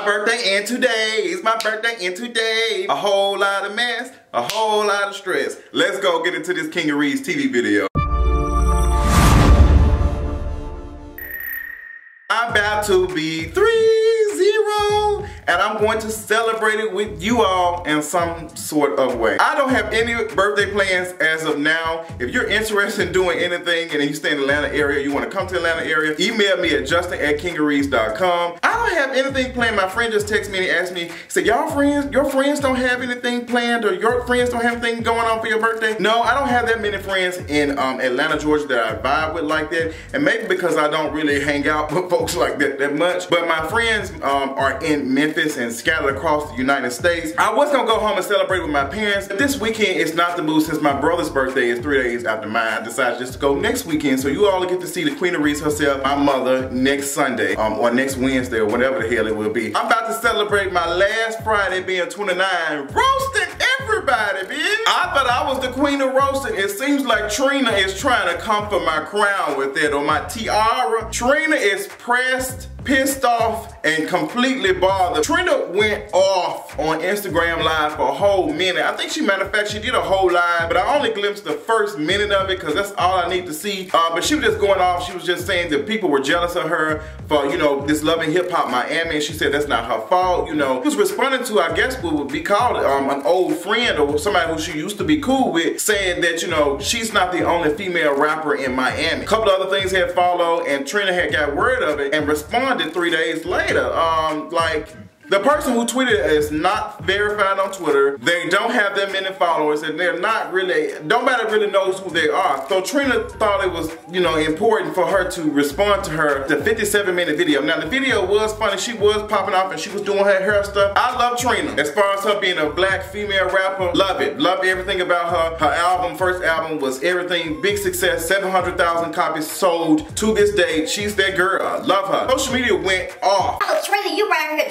my birthday and today. It's my birthday and today. A whole lot of mess, a whole lot of stress. Let's go get into this King of Reed's TV video. I'm about to be 3-0 and I'm going to celebrate it with you all in some sort of way. I don't have any birthday plans as of now. If you're interested in doing anything and you stay in the Atlanta area, you want to come to the Atlanta area, email me at justin@kingofreeds.com. I don't have anything planned. My friend just texted me and asked me, he said, your friends don't have anything planned, or your friends don't have anything going on for your birthday? No, I don't have that many friends in Atlanta, Georgia that I vibe with like that. And maybe because I don't really hang out with folks like that much. But my friends are in Memphis and scattered across the United States. I was gonna go home and celebrate with my parents, but this weekend is not the mood since my brother's birthday is 3 days after mine. I decided just to go next weekend, so you all get to see the Queen of Reeds herself, my mother, next Sunday, or next Wednesday, or whatever the hell it will be. I'm about to celebrate my last Friday being 29, roasting everybody, bitch. I thought I was the queen of roasting. It seems like Trina is trying to come for my crown with it, or my tiara. Trina is pressed, pissed off, and completely bothered. Trina went off on Instagram Live for a whole minute. I think she, matter of fact, she did a whole live, but I only glimpsed the first minute of it because that's all I need to see. But she was just going off. She was just saying that people were jealous of her for, you know, this Loving Hip Hop Miami, and she said that's not her fault, you know. She was responding to, I guess, what would be called an old friend or somebody who she used to be cool with, saying that, you know, she's not the only female rapper in Miami. A couple other things had followed, and Trina had got word of it and responded 3 days later. Like, the person who tweeted it is not verified on Twitter. They don't have that many followers, and they're not really, nobody really knows who they are. So Trina thought it was, you know, important for her to respond to her, the 57-minute video. Now the video was funny, she was popping off and she was doing her hair stuff. I love Trina. As far as her being a black female rapper, love it. Love everything about her. Her album, first album, was everything, big success, 700,000 copies sold to this day. She's that girl, love her. Social media went off. Oh, Trina, you right here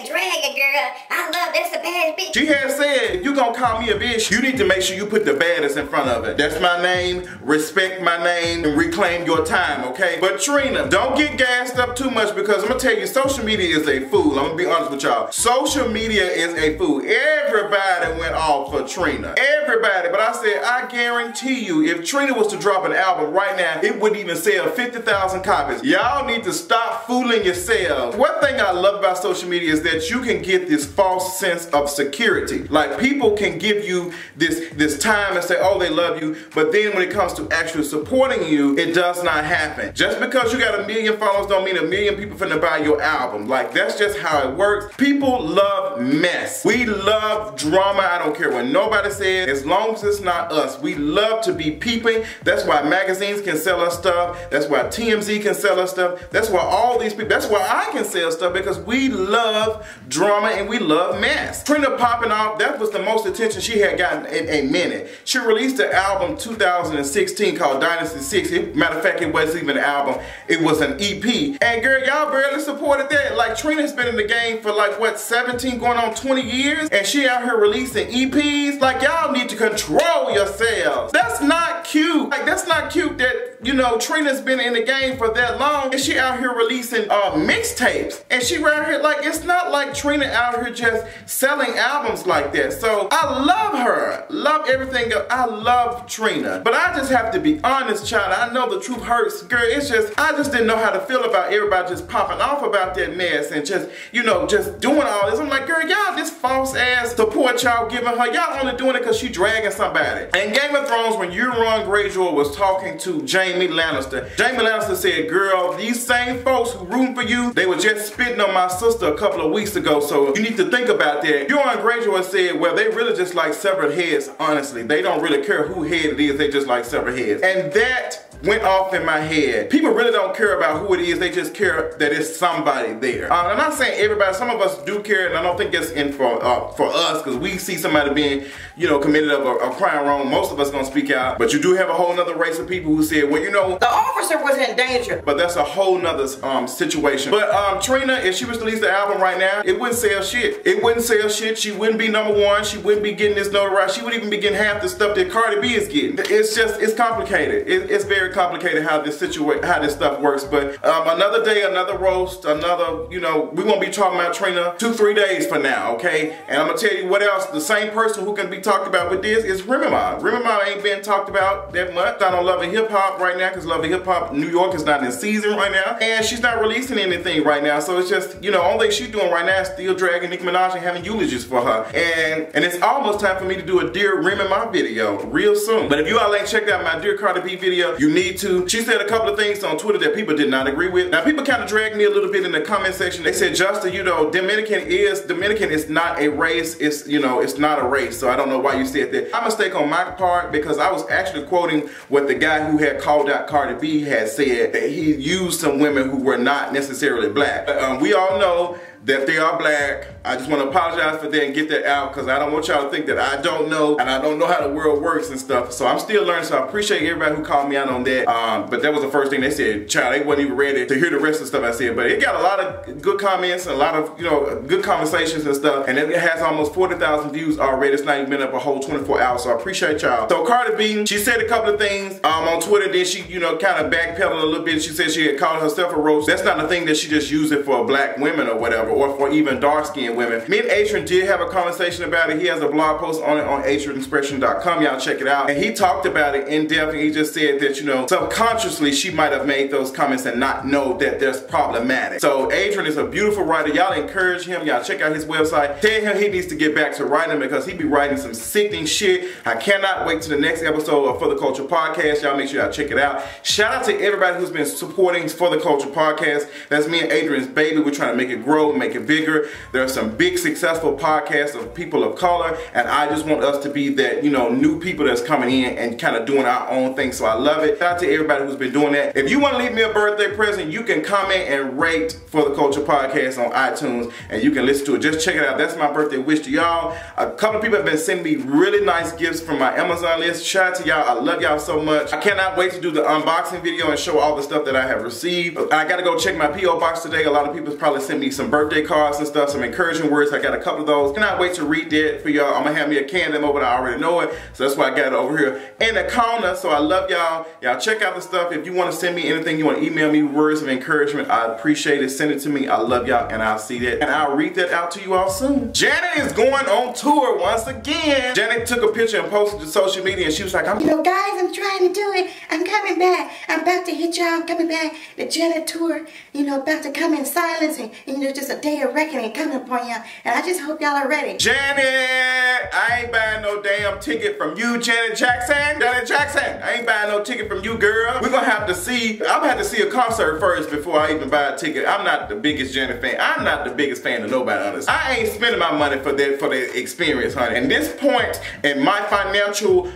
dragging, girl. I love that's the baddest bitch. She had said, if you gonna call me a bitch, you need to make sure you put the baddest in front of it. That's my name, respect my name, and reclaim your time, okay? But Trina, don't get gassed up too much, because I'm gonna tell you, social media is a fool. I'm gonna be honest with y'all. Social media is a fool. Everybody went off for Trina. Everybody. But I said, I guarantee you, if Trina was to drop an album right now, it wouldn't even sell 50,000 copies. Y'all need to stop fooling yourselves. One thing I love about social media is that you can get this false sense of security. Like, people can give you this time and say, oh, they love you, but then when it comes to actually supporting you, it does not happen. Just because you got 1 million followers don't mean 1 million people finna buy your album. Like, that's just how it works. People love mess. We love drama. I don't care what nobody says, as long as it's not us. We love to be peeping. That's why magazines can sell us stuff. That's why TMZ can sell us stuff. That's why all these people, that's why I can sell stuff, because we love drama and we love mess. Trina popping off, that was the most attention she had gotten in a minute. She released an album 2016 called Dynasty 6. Matter of fact, it wasn't even an album, it was an EP. And girl, y'all barely supported that. Like, Trina's been in the game for like, what, 17 going on 20 years? And she out here releasing EPs? Like, y'all need to control yourselves. That's not cute. Like, that's not cute that, you know, Trina's been in the game for that long and she out here releasing mixtapes. And she right here, like, it's not like Trina out here just selling albums like that. So I love her, love everything. I love Trina, but I just have to be honest, child. I know the truth hurts, girl. It's just, I just didn't know how to feel about everybody just popping off about that mess and just, you know, just doing all this. I'm like, girl, y'all, this false ass support y'all giving her, y'all only doing it because she dragging somebody. And Game of Thrones, when Euron Greyjoy was talking to Jaime Lannister said, girl, these same folks who rooting for you, they were just spitting on my sister a couple of weeks ago, so you need to think about that. Euron Greyjoy said, well, they really just like severed heads, honestly. They don't really care who head it is, they just like severed heads. And that went off in my head. People really don't care about who it is, they just care that it's somebody there. I'm not saying everybody, some of us do care, and I don't think it's in for us, because we see somebody being, you know, committed of a crime wrong, most of us gonna speak out. But you do have a whole nother race of people who said, well, you know. The officer was in danger. But that's a whole nother situation. But Trina, if she was to release the album right now, it wouldn't sell shit. It wouldn't sell shit. She wouldn't be #1. She wouldn't be getting this notoriety. She wouldn't even be getting half the stuff that Cardi B is getting. It's complicated. It's very complicated how this stuff works. But another day, another roast, another, you know, we won't be talking about Trina 2-3 days from now, okay? And I'm gonna tell you what else. The same person who can be talked about with this is Remy Ma. Remy Ma ain't been talked about that much. I don't Love and Hip Hop right now because Love and Hip Hop New York is not in season right now, and she's not releasing anything right now. So it's just, you know, only thing she's doing right now is still dragging Nicki Minaj and having eulogies for her. And it's almost time for me to do a Dear Remy Ma video real soon. But if you all ain't checked out my Dear Cardi B video, you need to. She said a couple of things on Twitter that people did not agree with. Now people kind of dragged me a little bit in the comment section. They said, Justin, you know, Dominican is not a race. It's, you know, it's not a race. So I don't know why you said that. My mistake on my part, because I was actually quoting what the guy who had called out Cardi B had said, that he used some women who were not necessarily black. We all know that they are black. I just want to apologize for that and get that out because I don't want y'all to think that I don't know and I don't know how the world works and stuff. So I'm still learning, so I appreciate everybody who called me out on that. But that was the first thing they said. Child, they wasn't even ready to hear the rest of the stuff I said. But it got a lot of good comments and a lot of, you know, good conversations and stuff. And it has almost 40,000 views already. It's not even been up a whole 24 hours, so I appreciate y'all. So Cardi B, she said a couple of things on Twitter. Then she, you know, kind of backpedaled a little bit. She said she had called herself a roast. That's not a thing that she just used it for black women or whatever, or for even dark-skinned women. Me and Adrian did have a conversation about it. He has a blog post on it on adrianexpression.com. Y'all check it out. And he talked about it in depth, and he just said that, you know, subconsciously she might have made those comments and not know that that's problematic. So Adrian is a beautiful writer. Y'all encourage him. Y'all check out his website. Tell him he needs to get back to writing because he be writing some sickening shit. I cannot wait to the next episode of For the Culture Podcast. Y'all make sure y'all check it out. Shout out to everybody who's been supporting For the Culture Podcast. That's me and Adrian's baby. We're trying to make it grow, make it bigger. There are some big successful podcasts of people of color, and I just want us to be that, you know, new people that's coming in and kind of doing our own thing. So I love it. Shout out to everybody who's been doing that. If you want to leave me a birthday present, you can comment and rate For the Culture Podcast on iTunes, and you can listen to it. Just check it out. That's my birthday wish to y'all. A couple of people have been sending me really nice gifts from my Amazon list. Shout out to y'all. I love y'all so much. I cannot wait to do the unboxing video and show all the stuff that I have received. I got to go check my P.O. box today. A lot of people probably sent me some birthday cards and stuff, some encouraging words. I got a couple of those. Cannot wait to read that for y'all. I'm gonna have me a can of them over there. I already know it. So that's why I got it over here in the corner. So I love y'all. Y'all check out the stuff. If you want to send me anything, you want to email me words of encouragement, I appreciate it. Send it to me. I love y'all, and I'll see that. And I'll read that out to you all soon. Janet is going on tour once again. Janet took a picture and posted to social media, and she was like, you know, guys, I'm trying to do it. I'm coming back. I'm about to hit y'all. I'm coming back. The Janet tour, you know, about to come in silence, and you know, just a day of reckoning coming upon y'all. And I just hope y'all are ready. Janet, I ain't buying no damn ticket from you, Janet Jackson. Janet Jackson, I ain't buying no ticket from you, girl. We're gonna have to see, I'm gonna have to see a concert first before I even buy a ticket. I'm not the biggest Janet fan. I'm not the biggest fan of nobody, honestly. I ain't spending my money for that experience, honey. And this point in my financial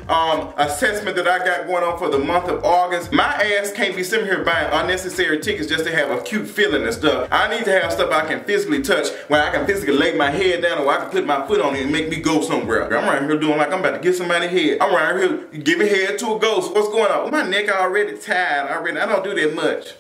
assessment that I got going on for the month of August, my ass can't be sitting here buying unnecessary tickets just to have a cute feeling and stuff. I need to have stuff I can physically touch, where I can physically lay my head down, or I can put my foot on it and make me go somewhere. I'm right here doing like I'm about to get somebody head. I'm right here giving head to a ghost. What's going on? My neck already tired already. I don't do that much.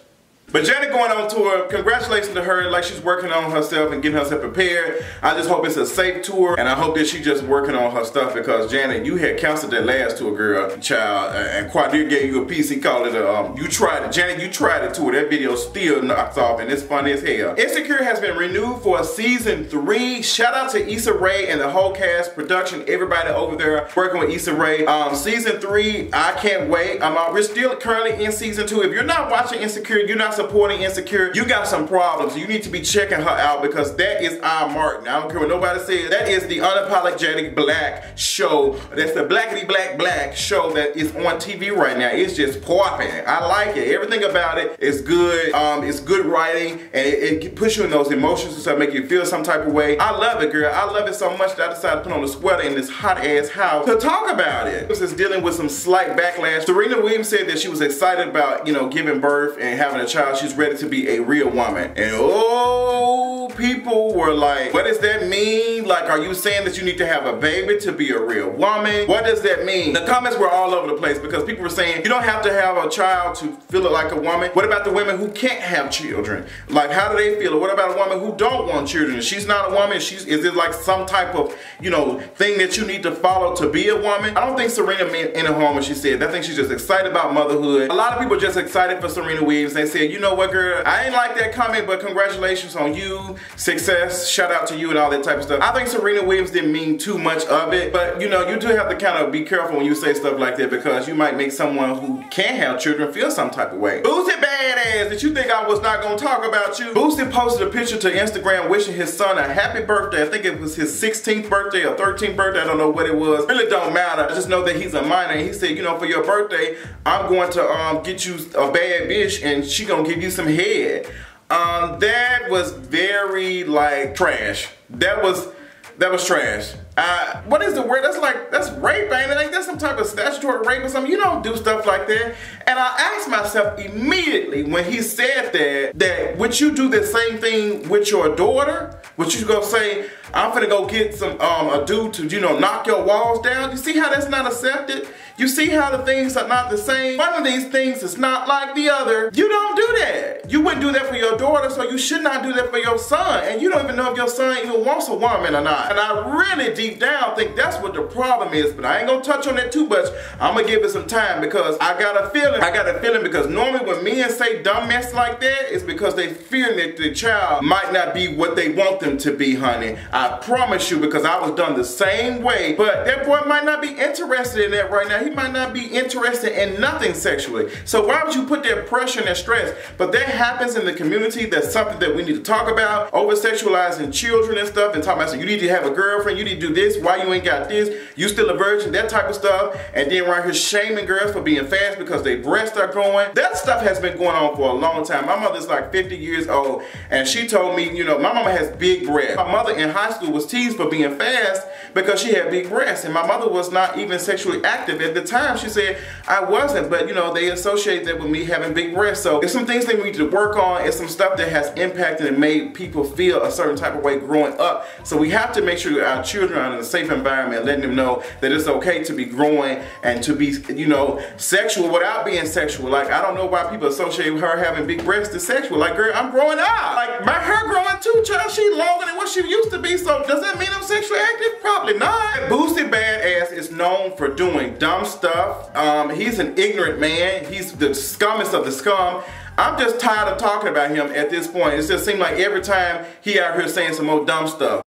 But Janet going on tour, congratulations to her, like she's working on herself and getting herself prepared. I just hope it's a safe tour, and I hope that she's just working on her stuff, because Janet, you had canceled that last tour, girl, child, and Quadir gave you a piece. He called it, you tried it. Janet, you tried the tour. That video still knocks off, and it's funny as hell. Insecure has been renewed for season 3. Shout out to Issa Rae and the whole cast, production, everybody over there working with Issa Rae. Season 3, I can't wait. We're still currently in season 2. If you're not watching Insecure, you're not supporting Insecure, you got some problems. You need to be checking her out, because that is our Martin. I don't care what nobody says. That is the unapologetic black show. That's the blackity black show that is on TV right now. It's just popping. I like it. Everything about it is good. It's good writing, and it puts you in those emotions and stuff, make you feel some type of way. I love it, girl. I love it so much that I decided to put on a sweater in this hot ass house to talk about it. This is dealing with some slight backlash. Serena Williams said that she was excited about, you know, giving birth and having a child. She's ready to be a real woman. And oh, people were like, what does that mean? Like, are you saying that you need to have a baby to be a real woman? What does that mean? The comments were all over the place because people were saying, you don't have to have a child to feel like a woman. What about the women who can't have children? Like, how do they feel? Or what about a woman who don't want children? She's not a woman. Is it like some type of, you know, thing that you need to follow to be a woman? I don't think Serena meant any harm when she said that. I think she's just excited about motherhood. A lot of people are just excited for Serena Williams. They said, you know what, girl, I ain't like that comment, but congratulations on you, success, shout out to you and all that type of stuff. I think Serena Williams didn't mean too much of it, but you know, you do have to kind of be careful when you say stuff like that because you might make someone who can't have children feel some type of way. Boosie badass, did you think I was not gonna talk about you? Boosie posted a picture to Instagram wishing his son a happy birthday. I think it was his 16th birthday or 13th birthday, I don't know what it was. Really don't matter, I just know that he's a minor and he said, you know, for your birthday, I'm going to get you a bad bitch and she gonna give you some head. That was very like trash. That was trash. What is the word? That's rape, ain't it? Ain't that some type of statutory rape or something? You don't do stuff like that. And I asked myself immediately when he said that would you do the same thing with your daughter? Would you go say, I'm finna go get some a dude to, you know, knock your walls down? You see how that's not accepted? You see how the things are not the same? One of these things is not like the other. You don't do that. You wouldn't do that for your daughter, so you should not do that for your son. And you don't even know if your son even wants a woman or not. And I really deep down think that's what the problem is, but I ain't gonna touch on that too much. I'm gonna give it some time because I got a feeling because normally when men say dumb mess like that, it's because they fear that the child might not be what they want them to be, honey. I promise you, because I was done the same way, but that boy might not be interested in that right now. He might not be interested in nothing sexually. So why would you put that pressure and that stress? But that happens in the community. That's something that we need to talk about. Over-sexualizing children and stuff and talking about, so you need to have a girlfriend, you need to do this, why you ain't got this, you still a virgin, that type of stuff. And then right here shaming girls for being fast because their breasts are growing. That stuff has been going on for a long time. My mother's like 50 years old and she told me, you know, my mama has big breasts. My mother in high school was teased for being fast because she had big breasts, and my mother was not even sexually active at the time. She said I wasn't, but you know, they associate that with me having big breasts. So there's some things that we need to work on. It's some stuff that has impacted and made people feel a certain type of way growing up. So we have to make sure that our children are in a safe environment, letting them know that it's okay to be growing and to be, you know, sexual without being sexual. Like, I don't know why people associate her having big breasts to sexual. Like, girl, I'm growing up. Like, my hair growing too, child. She longer than what she used to be. So does that mean I'm sexually active? Probably not. Boosie badass is known for doing dumb stuff. He's an ignorant man. He's the scummest of the scum. I'm just tired of talking about him at this point. It just seems like every time he out here saying some more dumb stuff.